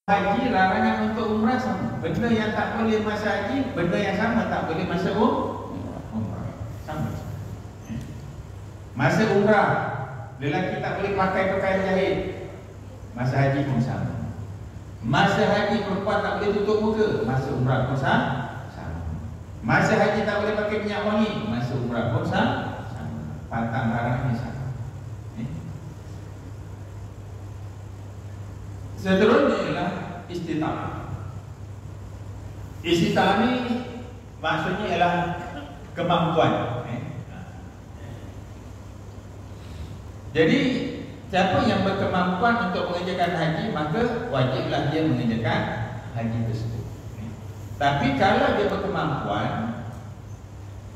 haji, larangan untuk umrah sama. Benda yang tak boleh masa haji, benda yang sama tak boleh masa umrah. Sama. Masa umrah, lelaki tak boleh pakai pakaian jahit. Masa haji pun sama. Masa haji perempuan tak boleh tutup muka. Masa umrah pun sama. Masa haji tak boleh pakai minyak wangi. Masa umrah pun sama. Pantang larangnya sama. Seterusnya ialah istita'ah. Istita'ah ni maksudnya ialah kemampuan. Jadi siapa yang berkemampuan untuk mengerjakan haji, maka wajiblah dia mengerjakan haji tersebut. Tapi kalau dia berkemampuan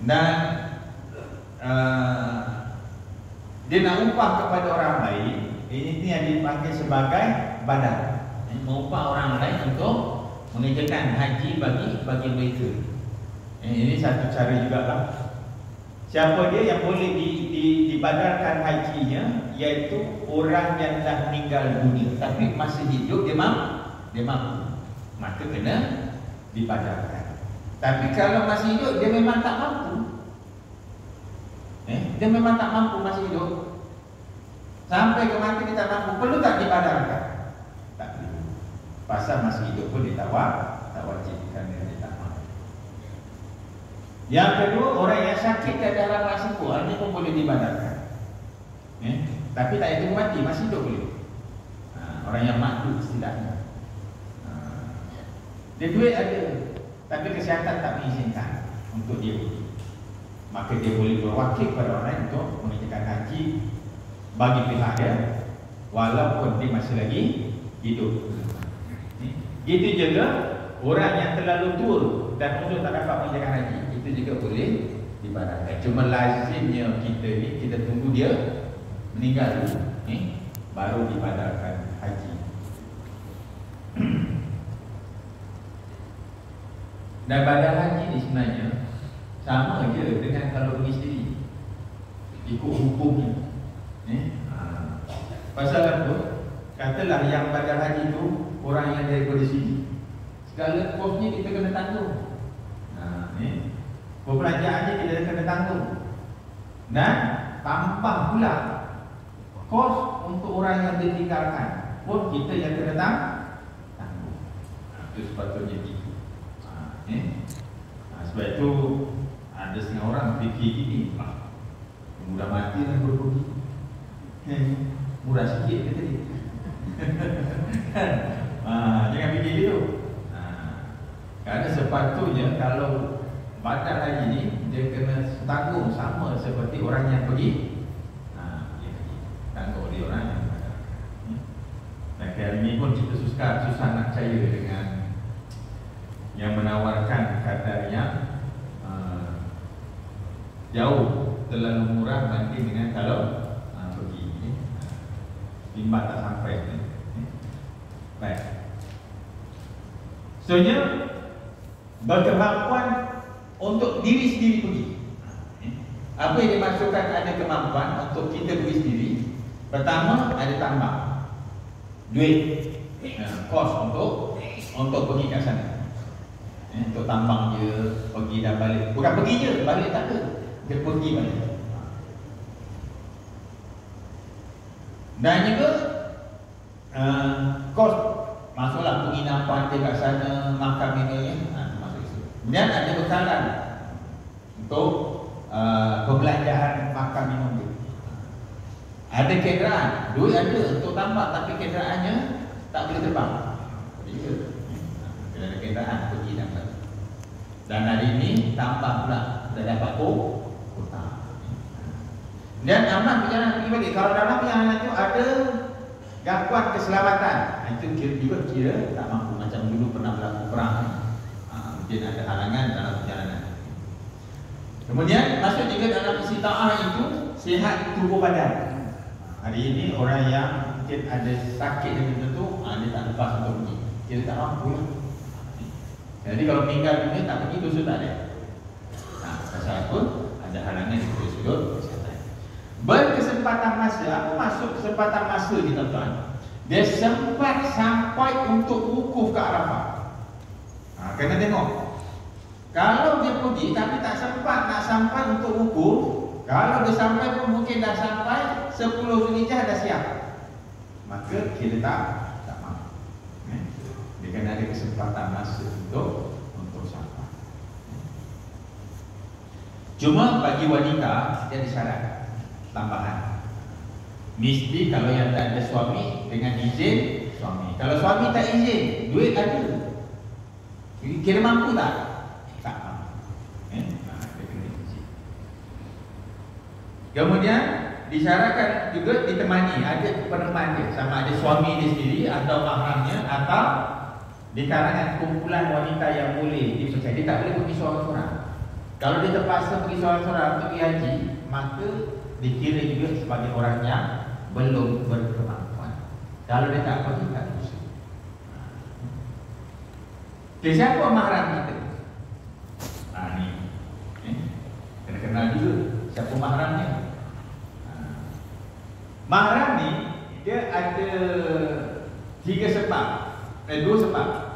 dan dia nak upah kepada orang lain, ini yang dipanggil sebagai badal. Mengupah orang lain untuk mengerjakan haji bagi mereka. Ini satu cara jugalah. Siapa dia yang boleh dibadalkan hajinya, iaitu orang yang dah meninggal dunia tapi masih hidup, dia mampu, maka kena dibadalkan. Tapi kalau masih hidup, dia memang tak mampu. Dia memang tak mampu masih hidup. Sampai ke mati kita mampu, perlu tak dibadalkan? Tak perlu. Pasal masih hidup pun tak wajibkan dia tak mampu. Yang kedua, orang yang sakit tiada harapan sembuh, ini pun boleh dibadalkan. Tapi tak ada mati, masih hidup boleh. Orang yang mati istilahnya. Dia duit ada, tapi kesihatan tak mengizinkan untuk dia pergi. Maka dia boleh berwakil pada orang untuk mengerjakan haji bagi pihak dia, walaupun dia masih lagi hidup. Itu juga orang yang terlalu tua dan umur tak dapat mengerjakan haji, itu juga boleh dibadalkan. Cuma lazimnya kita ni, kita tunggu dia meninggal dulu, baru dibadalkan haji. Dan badal haji ni sebenarnya sama je dengan kalau pergi sendiri, ikut hukumnya. Pasal apa? Katalah yang badal haji tu orang yang daripada sini, segala kosnya kita kena tanggung. Perbelanjaannya kita kena tanggung. Dan tambah pula kos untuk orang yang ditinggalkan pun kita yang kena tanggung. Itu sepatutnya gitu. Sebab itu ada setengah orang fikir gini, mudah mati dan berpergi, murah sikit kata dia. Jangan fikir gitu. Kerana sepatutnya kalau badal haji ni, dia kena tanggung sama seperti orang yang pergi. Tanggung dia orang yang badal. Dan kali ini pun kita susah nak percaya dengan yang menawarkan kadar yang jauh terlalu murah banding dengan kalau pergi timbang tak sampai. Baik. Sebenarnya berkemampuan untuk diri sendiri pergi. Apa yang dimaksudkan ada kemampuan untuk kita pergi sendiri? Pertama, ada tambah duit, kos untuk pergi kat sana. Untuk tambang je, pergi dan balik. Bukan pergi je, balik tak ada. Dia pergi balik. Dan juga kos, masuklah penginapan dia kat sana, makan minum, masuk itu. Kemudian ada bekalan untuk perbelanjaan makan minum dia. Ada kenderaan, duit ada untuk tambang, tapi kenderaannya tak boleh terbang. Kena ada kenderaan pergi dan balik. Dan hari ini tambah pula dah dapat kota. Dan aman perjalanan pergi balik. Kalau dalam perjalanan itu ada gangguan keselamatan, itu juga kira tak mampu. Macam dulu pernah berlaku perang, mungkin ada halangan dalam perjalanan. Kemudian masuk juga dalam istita'ah itu sihat tubuh badan. Hari ini orang yang mungkin ada sakit yang tertentu, dia tak lepas untuk pergi, kira tak mampu lah. Jadi kalau meninggal dunia tak pergi, dosa tak ada. Pasal apa? Ada halangan dari sudut kesihatan. Berkesempatan masa, apa maksud kesempatan masa ni tuan-tuan? dia sempat sampai untuk wukuf ke Arafah. Kena tengok. Kalau dia pergi tapi tak sempat nak sampai untuk wukuf, kalau dia sampai pun mungkin dah sampai 10 Zulhijjah dah siap, maka kita tak mahu. Dia kena ada kesempatan masa untuk sampai. Cuma bagi wanita dia ada syarat tambahan. Mesti kalau yang tak ada suami dengan izin suami. Kalau suami tak izin, duit ada, kira mampu tak? Tak mampu. Dia kena izin. Kemudian disyaratkan juga ditemani, ada peneman dia, sama ada suami dia sendiri atau mahramnya, atau di kalangan kumpulan wanita yang boleh dipercaya. Dia tak boleh pergi seorang-seorang. Kalau dia terpaksa pergi seorang-seorang untuk pergi haji, maka dikira juga sebagai orang yang belum berkemampuan. Kalau dia tak pergi, tak dosa. Okay, siapa mahram kita? Ni kena kenal juga siapa mahramnya. Mahram ni dia ada 3 sebab, 2 sebab.